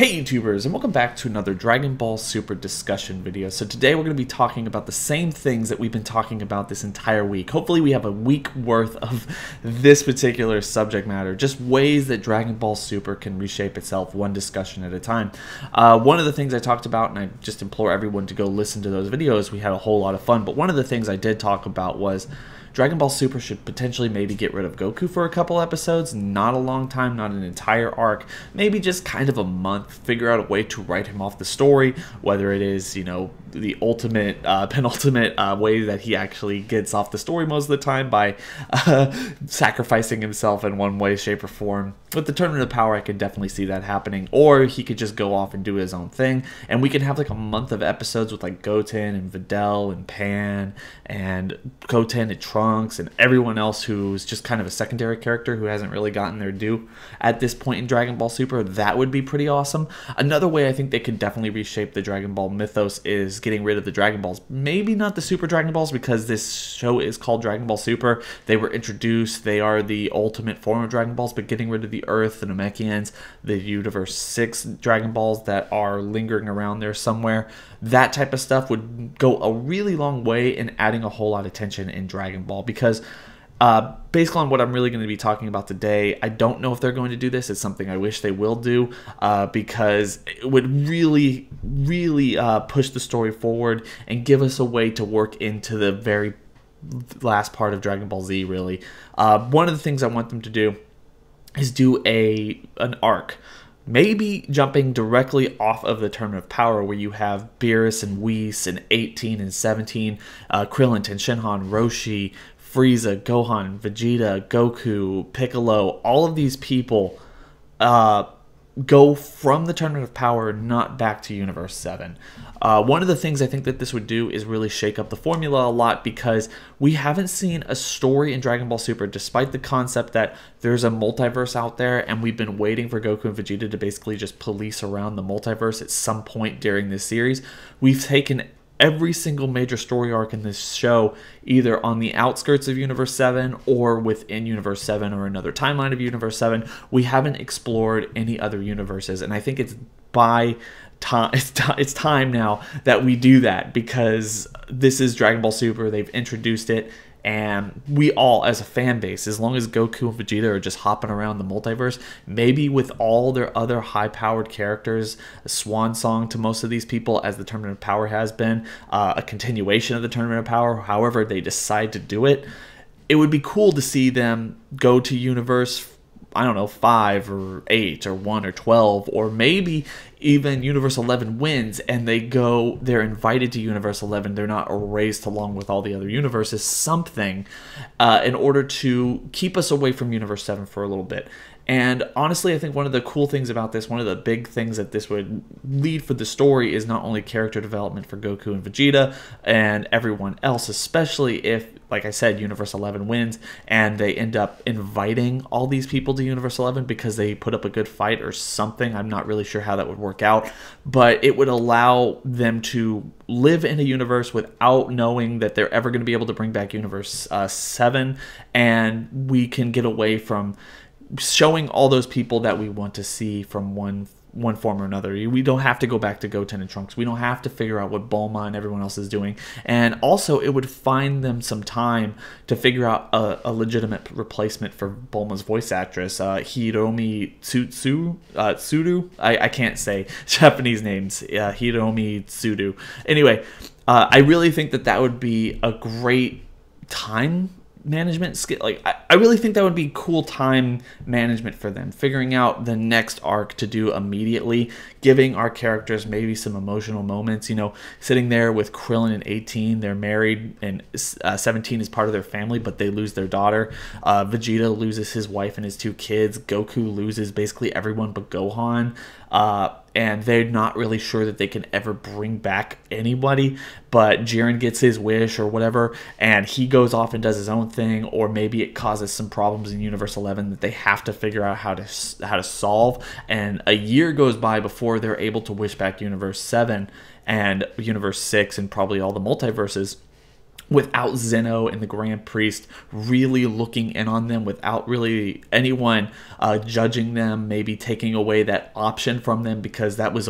Hey YouTubers, and welcome back to another Dragon Ball Super discussion video. So today we're going to be talking about the same things that we've been talking about this entire week. Hopefully we have a week worth of this particular subject matter, just ways that Dragon Ball Super can reshape itself one discussion at a time. One of the things I talked about, and I just implore everyone to go listen to those videos, we had a whole lot of fun, but one of the things I did talk about was Dragon Ball Super should potentially maybe get rid of Goku for a couple episodes, not a long time, not an entire arc, maybe just kind of a month, figure out a way to write him off the story, whether it is, you know, the ultimate, penultimate way that he actually gets off the story most of the time by sacrificing himself in one way, shape, or form. With the Tournament of Power, I could definitely see that happening, or he could just go off and do his own thing, and we can have like a month of episodes with like Goten and Videl and Pan and Goten and Trunks and everyone else who's just kind of a secondary character who hasn't really gotten their due at this point in Dragon Ball Super. That would be pretty awesome. Another way I think they could definitely reshape the Dragon Ball mythos is getting rid of the Dragon Balls. Maybe not the Super Dragon Balls, because this show is called Dragon Ball Super. They were introduced, they are the ultimate form of Dragon Balls, but getting rid of the Earth, the Namekians, the Universe 6 Dragon Balls that are lingering around there somewhere, that type of stuff would go a really long way in adding a whole lot of tension in Dragon Ball, because based on what I'm really going to be talking about today, I don't know if they're going to do this. It's something I wish they will do, because it would really push the story forward and give us a way to work into the very last part of Dragon Ball Z, really. One of the things I want them to do is do an arc, maybe jumping directly off of the Tournament of Power, where you have Beerus and Whis and 18 and 17, Krillin, Tenshinhan, Roshi, Frieza, Gohan, Vegeta, Goku, Piccolo, all of these people go from the Tournament of Power, not back to Universe 7. One of the things I think that this would do is really shake up the formula a lot, because we haven't seen a story in Dragon Ball Super, despite the concept that there's a multiverse out there, and we've been waiting for Goku and Vegeta to basically just police around the multiverse at some point during this series. We've taken every single major story arc in this show either on the outskirts of Universe 7 or within Universe 7 or another timeline of Universe 7. We haven't explored any other universes, and I think it's it's time now that we do that, because this is Dragon Ball Super. They've introduced it, and we all, as a fan base, as long as Goku and Vegeta are just hopping around the multiverse, maybe with all their other high-powered characters, a swan song to most of these people, as the Tournament of Power has been, a continuation of the Tournament of Power, however they decide to do it, it would be cool to see them go to Universe, I don't know, 5 or 8 or 1 or 12, or maybe even Universe 11 wins and they're invited to Universe 11, they're not erased along with all the other universes, something in order to keep us away from Universe 7 for a little bit. And honestly, I think one of the cool things about this, one of the big things that this would lead for the story, is not only character development for Goku and Vegeta and everyone else, especially if, like I said, Universe 11 wins and they end up inviting all these people to Universe 11 because they put up a good fight or something. I'm not really sure how that would work out, but it would allow them to live in a universe without knowing that they're ever going to be able to bring back Universe 7, and we can get away from showing all those people that we want to see from one form or another. We don't have to go back to Goten and Trunks. We don't have to figure out what Bulma and everyone else is doing. And also, it would find them some time to figure out a legitimate replacement for Bulma's voice actress, Hiromi Tsudu. I can't say Japanese names. Hiromi Tsudu. Anyway, I really think that would be a great time management skill. Like, I really think that would be cool time management for them, figuring out the next arc to do immediately, giving our characters maybe some emotional moments, you know, sitting there with Krillin and 18, they're married, and 17 is part of their family, but they lose their daughter. Vegeta loses his wife and his 2 kids. Goku loses basically everyone but Gohan. And they're not really sure that they can ever bring back anybody, but Jiren gets his wish or whatever, and he goes off and does his own thing, or maybe it causes some problems in Universe 11 that they have to figure out how to solve, and a year goes by before they're able to wish back Universe 7 and Universe 6 and probably all the multiverses. without Zeno and the Grand Priest really looking in on them, without really anyone judging them, maybe taking away that option from them, because that was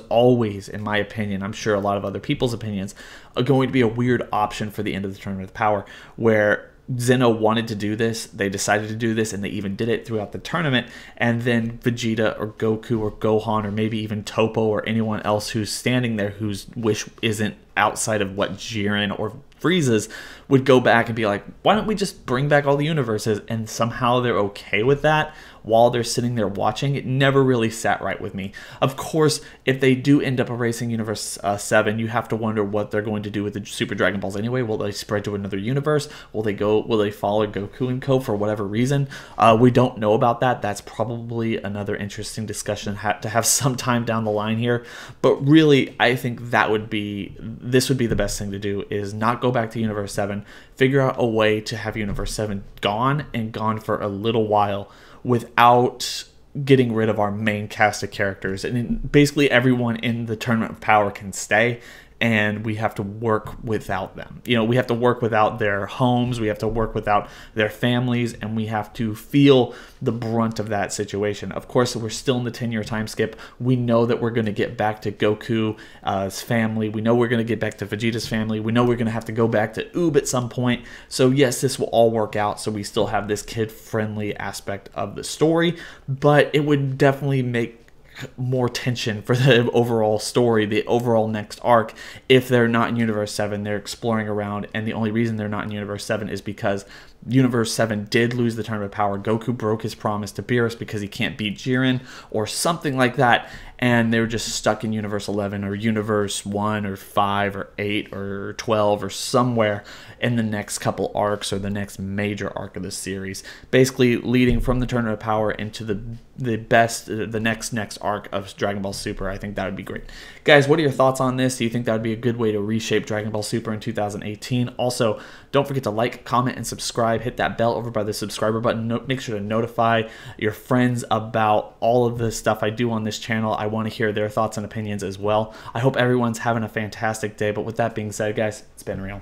always, in my opinion, I'm sure a lot of other people's opinions, going to be a weird option for the end of the Tournament of Power, where Zeno wanted to do this, they decided to do this, and they even did it throughout the tournament, and then Vegeta or Goku or Gohan or maybe even Toppo or anyone else who's standing there whose wish isn't outside of what Jiren or Frieza's would go back and be like, why don't we just bring back all the universes? And somehow they're okay with that while they're sitting there watching. It never really sat right with me. Of course, if they do end up erasing Universe 7, you have to wonder what they're going to do with the Super Dragon Balls anyway. Will they spread to another universe? Will they follow Goku and Co for whatever reason? We don't know about that. That's probably another interesting discussion to have sometime down the line here. But really, I think this would be the best thing to do, is not go back to Universe 7, figure out a way to have Universe 7 gone for a little while without getting rid of our main cast of characters. And basically everyone in the Tournament of Power can stay, and we have to work without them. You know, we have to work without their homes, we have to work without their families, and we have to feel the brunt of that situation. Of course, we're still in the 10-year time skip. We know that we're going to get back to Goku's family. We know we're going to get back to Vegeta's family. We know we're going to have to go back to Oob at some point. So yes, this will all work out, so we still have this kid-friendly aspect of the story, but it would definitely make more tension for the overall story, the overall next arc, if they're not in Universe 7, they're exploring around, and the only reason they're not in Universe 7 is because Universe 7 did lose the Tournament of Power. Goku broke his promise to Beerus because he can't beat Jiren or something like that, and they were just stuck in Universe 11 or Universe 1 or 5 or 8 or 12 or somewhere in the next couple arcs, or the next major arc of the series, basically leading from the Tournament of Power into the next arc of Dragon Ball Super. I think that would be great. Guys, what are your thoughts on this? Do you think that would be a good way to reshape Dragon Ball Super in 2018? Also, don't forget to like, comment, and subscribe. Hit that bell over by the subscriber button. Make sure to notify your friends about all of the stuff I do on this channel. I want to hear their thoughts and opinions as well. I hope everyone's having a fantastic day. But with that being said, guys, it's been real.